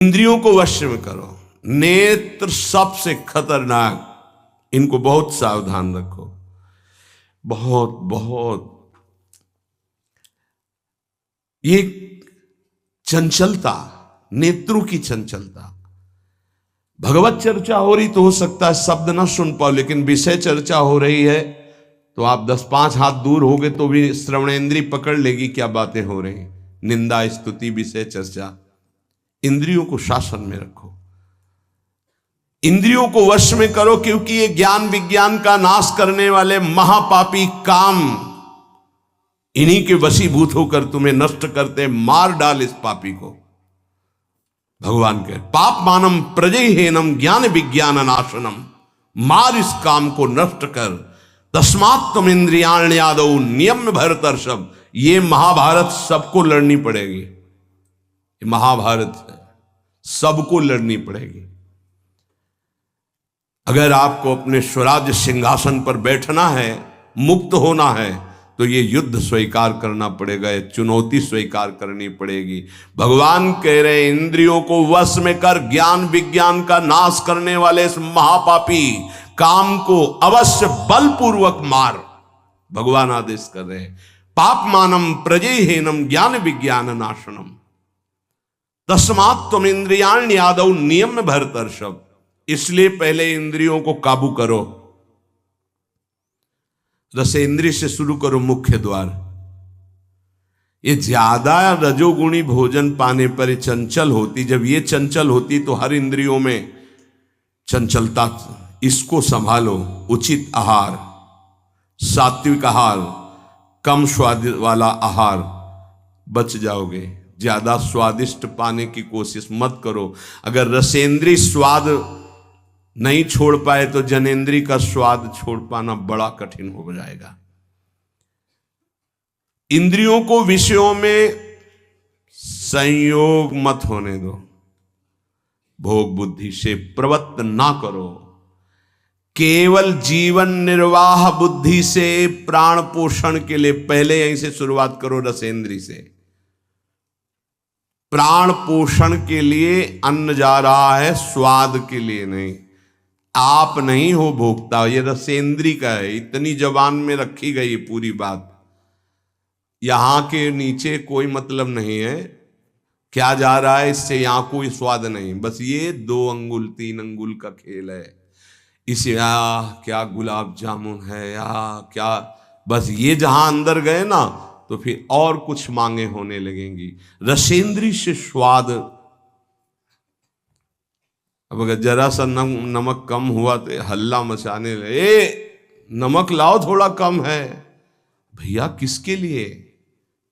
इंद्रियों को वश में करो। नेत्र सबसे खतरनाक, इनको बहुत सावधान रखो। बहुत बहुत ये चंचलता, नेत्रों की चंचलता। भगवत चर्चा हो रही तो हो सकता है शब्द ना सुन पाओ, लेकिन विषय चर्चा हो रही है तो आप 10-5 हाथ दूर होगे तो भी श्रवणेंद्रिय पकड़ लेगी क्या बातें हो रही। निंदा, स्तुति, विषय चर्चा। इंद्रियों को शासन में रखो, इंद्रियों को वश में करो, क्योंकि ये ज्ञान विज्ञान का नाश करने वाले महापापी काम इन्हीं के वशीभूत होकर तुम्हें नष्ट करते। मार डाल इस पापी को। भगवान कहे पाप मानम प्रजयहीनम ज्ञान विज्ञान नाशनम, मार इस काम को नष्ट कर। तस्मात् तुम इंद्रियाण्यादौ नियम्य भरतर्षभ। ये महाभारत सबको लड़नी पड़ेगी, ये महाभारत है, सबको लड़नी पड़ेगी। अगर आपको अपने स्वराज्य सिंहासन पर बैठना है, मुक्त होना है, तो ये युद्ध स्वीकार करना पड़ेगा, ये चुनौती स्वीकार करनी पड़ेगी। भगवान कह रहे इंद्रियों को वश में कर, ज्ञान विज्ञान का नाश करने वाले इस महापापी काम को अवश्य बलपूर्वक मार। भगवान आदेश कर रहे हैं पाप मानम प्रजयहीनम ज्ञान विज्ञान नाशनम, तस्मात् त्वम इंद्रियाण्यादौ नियम्य भरतर्षभ। इसलिए पहले इंद्रियों को काबू करो। रसेंद्रिय से शुरू करो, मुख्य द्वार। ये ज्यादा रजोगुणी भोजन पाने पर ये चंचल होती। जब ये चंचल होती तो हर इंद्रियों में चंचलता। इसको संभालो। उचित आहार, सात्विक आहार, कम स्वाद वाला आहार, बच जाओगे। ज्यादा स्वादिष्ट पाने की कोशिश मत करो। अगर रसेंद्रिय स्वाद नहीं छोड़ पाए तो जनेंद्रिय का स्वाद छोड़ पाना बड़ा कठिन हो जाएगा। इंद्रियों को विषयों में संयोग मत होने दो। भोग बुद्धि से प्रवृत्त ना करो। केवल जीवन निर्वाह बुद्धि से प्राण पोषण के लिए पहले यहीं से शुरुआत करो। रसेंद्रिय से प्राण पोषण के लिए अन्न जा रहा है, स्वाद के लिए नहीं। आप नहीं हो भोक्ता, ये रसेंद्रिय का है। इतनी जबान में रखी गई पूरी बात। यहां के नीचे कोई मतलब नहीं है क्या जा रहा है, इससे यहां कोई स्वाद नहीं। बस ये 2 अंगुल 3 अंगुल का खेल है। इसे क्या गुलाब जामुन है या क्या, बस ये जहां अंदर गए ना तो फिर और कुछ मांगे होने लगेंगी। रसेंद्रिय से स्वाद। अब अगर जरा सा नमक कम हुआ तो हल्ला मचाने लगे, नमक लाओ थोड़ा कम है। भैया किसके लिए,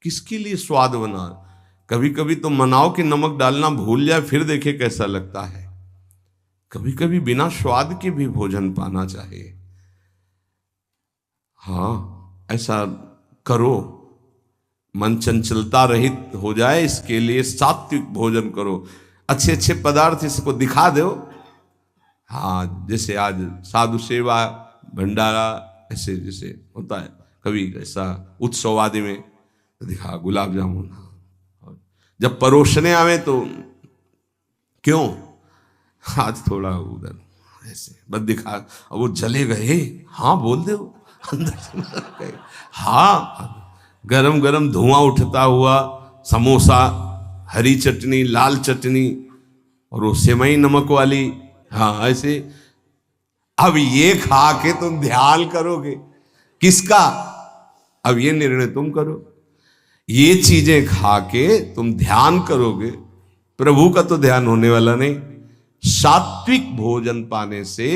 किसके लिए स्वाद बना। कभी कभी तो मनाओ कि नमक डालना भूल जाए, फिर देखे कैसा लगता है। कभी कभी बिना स्वाद के भी भोजन पाना चाहिए। हाँ ऐसा करो, मन चंचलता रहित हो जाए, इसके लिए सात्विक भोजन करो। अच्छे अच्छे पदार्थ इसको दिखा दो। हाँ जैसे आज साधु सेवा भंडारा ऐसे जैसे होता है, कभी ऐसा उत्सव आदि में दिखा गुलाब जामुन। जब परोसने आवे तो क्यों आज थोड़ा उधर ऐसे बस दिखा, और वो जले गए। हाँ बोल दो अंदर से। हाँ गरम गरम धुआं उठता हुआ समोसा, हरी चटनी, लाल चटनी और वो सेवई नमक वाली। हाँ ऐसे। अब ये खा के तुम ध्यान करोगे किसका, अब ये निर्णय तुम करो। ये चीजें खा के तुम ध्यान करोगे, प्रभु का तो ध्यान होने वाला नहीं। सात्विक भोजन पाने से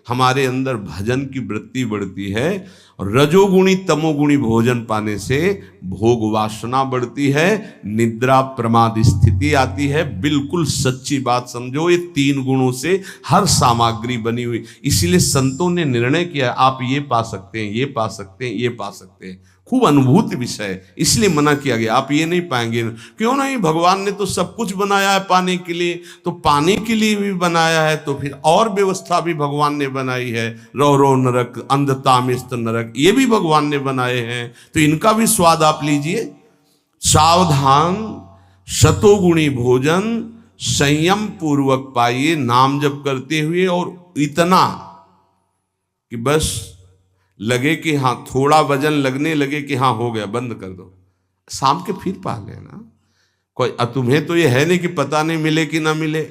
हमारे अंदर भजन की वृत्ति बढ़ती है, और रजोगुणी तमोगुणी भोजन पाने से भोग वासना बढ़ती है, निद्रा प्रमाद स्थिति आती है। बिल्कुल सच्ची बात समझो, ये 3 गुणों से हर सामग्री बनी हुई। इसीलिए संतों ने निर्णय किया आप ये पा सकते हैं, ये पा सकते हैं, ये पा सकते हैं। खूब अनुभूति विषय, इसलिए मना किया गया आप ये नहीं पाएंगे। क्यों नहीं, भगवान ने तो सब कुछ बनाया है पाने के लिए, तो पाने के लिए भी बनाया है, तो फिर और व्यवस्था भी भगवान ने बनाई है। रो रो नरक, अंधतामिस्त नरक, ये भी भगवान ने बनाए हैं, तो इनका भी स्वाद आप लीजिए। सावधान, शतोगुणी भोजन संयम पूर्वक पाइए नाम जप करते हुए, और इतना कि बस लगे कि हाँ, थोड़ा वजन लगने लगे कि हाँ हो गया, बंद कर दो, शाम के फिर पा लेना। कोई तुम्हें तो ये है नहीं कि पता नहीं मिले कि ना मिले,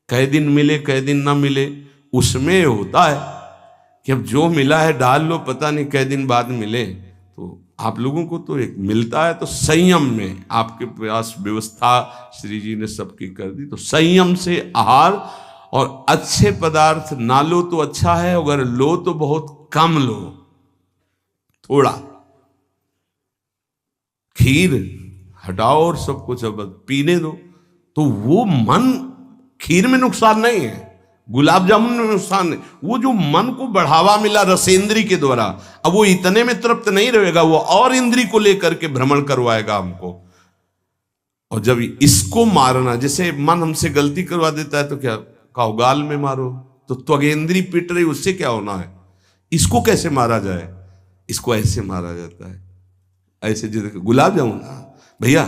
कै दिन मिले कै दिन ना मिले। उसमें होता है कि अब जो मिला है डाल लो, पता नहीं कै दिन बाद मिले। तो आप लोगों को तो एक मिलता है, तो संयम में आपके पास व्यवस्था श्री जी ने सबकी कर दी। तो संयम से आहार, और अच्छे पदार्थ ना लो तो अच्छा है, अगर लो तो बहुत कम लो, थोड़ा। खीर हटाओ और सब कुछ अब पीने दो, तो वो मन, खीर में नुकसान नहीं है, गुलाब जामुन में नुकसान नहीं, वो जो मन को बढ़ावा मिला रसेंद्री के द्वारा, अब वो इतने में तृप्त नहीं रहेगा, वो और इंद्री को लेकर के भ्रमण करवाएगा हमको। और जब इसको मारना, जैसे मन हमसे गलती करवा देता है तो क्या कहो, गाल में मारो, तो त्वगेंद्री पिट रही, उससे क्या होना है। इसको कैसे मारा जाए, इसको ऐसे मारा जाता है, ऐसे। जैसे गुलाब जामुन, भैया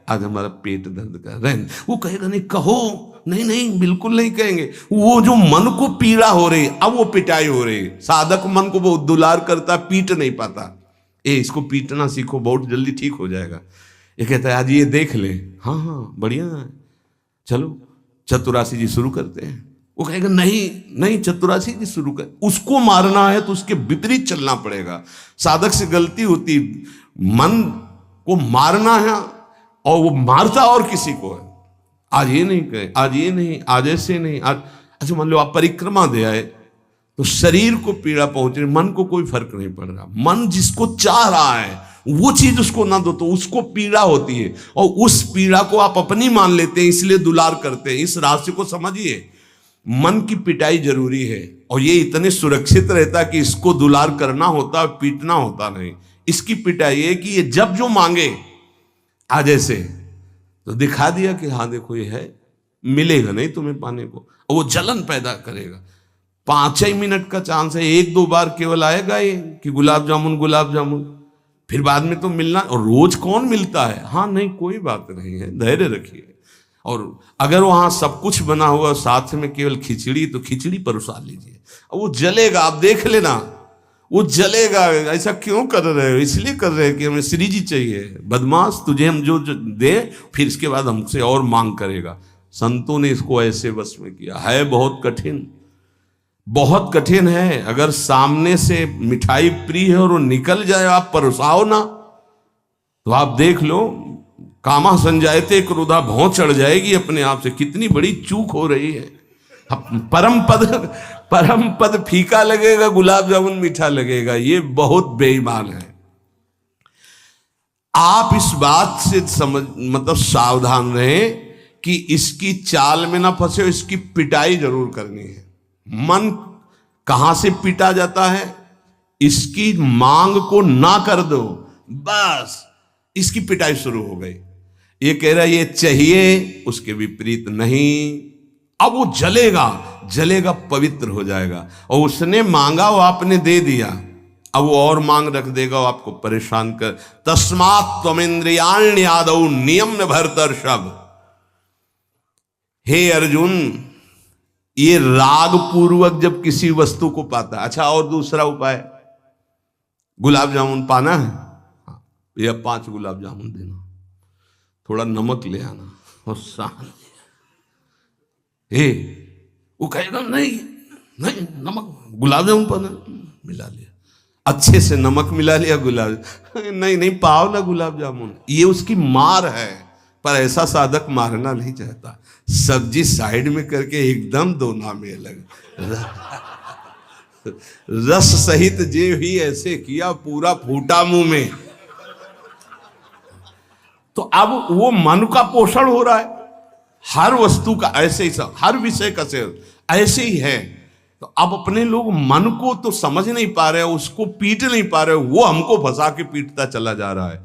आज हमारा पेट दर्द कर रहा है, वो कहेगा नहीं, कहो, नहीं नहीं बिल्कुल नहीं कहेंगे। वो जो मन को पीड़ा हो रही, अब वो पिटाई हो रही, साधक मन को वो दुलार करता, पीट नहीं पाता। इसको पीटना सीखो, बहुत जल्दी ठीक हो जाएगा। ये कहता है आज ये देख ले, हाँ हाँ बढ़िया है, चलो चतुरासी जी शुरू करते हैं। वो कहेगा नहीं नहीं चतुरासी जी शुरू कर। उसको मारना है तो उसके विपरीत चलना पड़ेगा। साधक से गलती होती, मन को मारना है और वो मारता और किसी को है। आज ये नहीं कहे, आज ये नहीं, आज ऐसे नहीं, आज अच्छा। मान लो आप परिक्रमा दे आए तो शरीर को पीड़ा पहुंच रही, मन को कोई फर्क नहीं पड़ रहा। मन जिसको चाह रहा है वो चीज उसको ना दो तो उसको पीड़ा होती है, और उस पीड़ा को आप अपनी मान लेते हैं, इसलिए दुलार करते हैं। इस राशि को समझिए, मन की पिटाई जरूरी है, और ये इतने सुरक्षित रहता कि इसको दुलार करना होता, पीटना होता नहीं। इसकी पिटाई है कि ये जब जो मांगे आज ऐसे, तो दिखा दिया कि हाँ देखो ये है, मिलेगा नहीं तुम्हें पाने को, और वो जलन पैदा करेगा। 5 ही मिनट का चांस है, 1-2 बार केवल आएगा ये कि गुलाब जामुन गुलाब जामुन, फिर बाद में तो मिलना। और रोज कौन मिलता है, हाँ नहीं कोई बात नहीं है, धैर्य रखिए। और अगर वहां सब कुछ बना हुआ साथ में केवल खिचड़ी, तो खिचड़ी परोसा लीजिए, और वो जलेगा, आप देख लेना वो जलेगा। ऐसा क्यों कर रहे हो, इसलिए कर रहे हैं कि हमें श्री जी चाहिए। बदमाश, तुझे हम जो दे, फिर इसके बाद हमसे और मांग करेगा। संतों ने इसको ऐसे वश में किया है। बहुत कठिन, बहुत कठिन है। अगर सामने से मिठाई प्रिय है और वो निकल जाए, आप परोसाओ ना, तो आप देख लो, कामा संजायते क्रोधा, भौं चढ़ जाएगी अपने आप से। कितनी बड़ी चूक हो रही है। परम पद फीका लगेगा, गुलाब जामुन मीठा लगेगा, ये बहुत बेईमान है। आप इस बात से समझ, मतलब सावधान रहें कि इसकी चाल में ना फंसे, इसकी पिटाई जरूर करनी है। मन कहां से पीटा जाता है, इसकी मांग को ना कर दो, बस इसकी पिटाई शुरू हो गई। ये कह रहा है ये चाहिए, उसके विपरीत नहीं। अब वो जलेगा, जलेगा, पवित्र हो जाएगा। और उसने मांगा, वो आपने दे दिया, अब वो और मांग रख देगा, वो आपको परेशान कर। तस्मात् त्वमिन्द्रियाण्यादौ नियम्य भरतर्षभ। हे अर्जुन, ये राग पूर्वक जब किसी वस्तु को पाता। अच्छा, और दूसरा उपाय, गुलाब जामुन पाना है, या 5 गुलाब जामुन देना, थोड़ा नमक ले आना और शांत। वो कहेगा नहीं नहीं, नमक, गुलाब जामुन पाना, मिला लिया, अच्छे से नमक मिला लिया, गुलाब नहीं नहीं पाओ ना गुलाब जामुन। ये उसकी मार है, पर ऐसा साधक मारना नहीं चाहता। सब्जी साइड में करके एकदम दोना में अलग, रस सहित जे भी ऐसे किया, पूरा फूटा मुंह में। तो अब वो मन का पोषण हो रहा है। हर वस्तु का ऐसे ही, सब हर विषय का से ऐसे ही है। तो अब अपने लोग मन को तो समझ नहीं पा रहे, उसको पीट नहीं पा रहे, वो हमको फंसा के पीटता चला जा रहा है।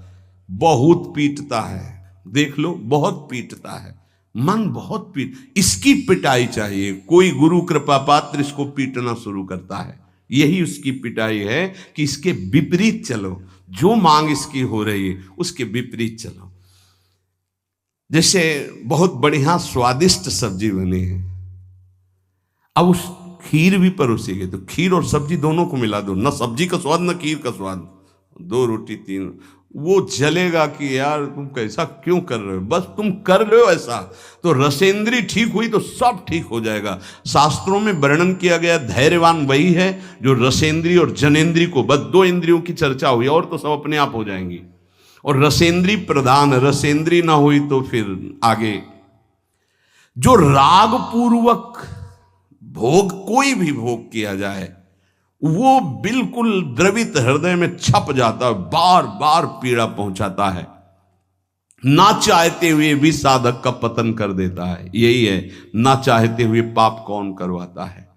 बहुत पीटता है, देख लो, बहुत पीटता है मन, बहुत पीट। इसकी पिटाई चाहिए। कोई गुरु कृपा पात्र इसको पीटना शुरू करता है, यही उसकी पिटाई है कि इसके विपरीत चलो, जो मांग इसकी हो रही है उसके विपरीत चलो। जैसे बहुत बढ़िया स्वादिष्ट सब्जी बनी है, अब उस खीर भी परोसी गई, तो खीर और सब्जी दोनों को मिला दो, न सब्जी का स्वाद न खीर का स्वाद, 2 रोटी 3, वो जलेगा कि यार तुम कैसा क्यों कर रहे हो, बस तुम कर रहे हो ऐसा, तो रसेंद्री ठीक हुई तो सब ठीक हो जाएगा। शास्त्रों में वर्णन किया गया धैर्यवान वही है जो रसेंद्री और जनेंद्री को, बस 2 इंद्रियों की चर्चा हुई और तो सब अपने आप हो जाएंगी, और रसेंद्री प्रधान, रसेंद्री ना हुई तो फिर आगे जो राग पूर्वक भोग, कोई भी भोग किया जाए वो बिल्कुल द्रवित हृदय में छप जाता है, बार बार पीड़ा पहुंचाता है, ना चाहते हुए भी साधक का पतन कर देता है। यही है, ना चाहते हुए पाप कौन करवाता है।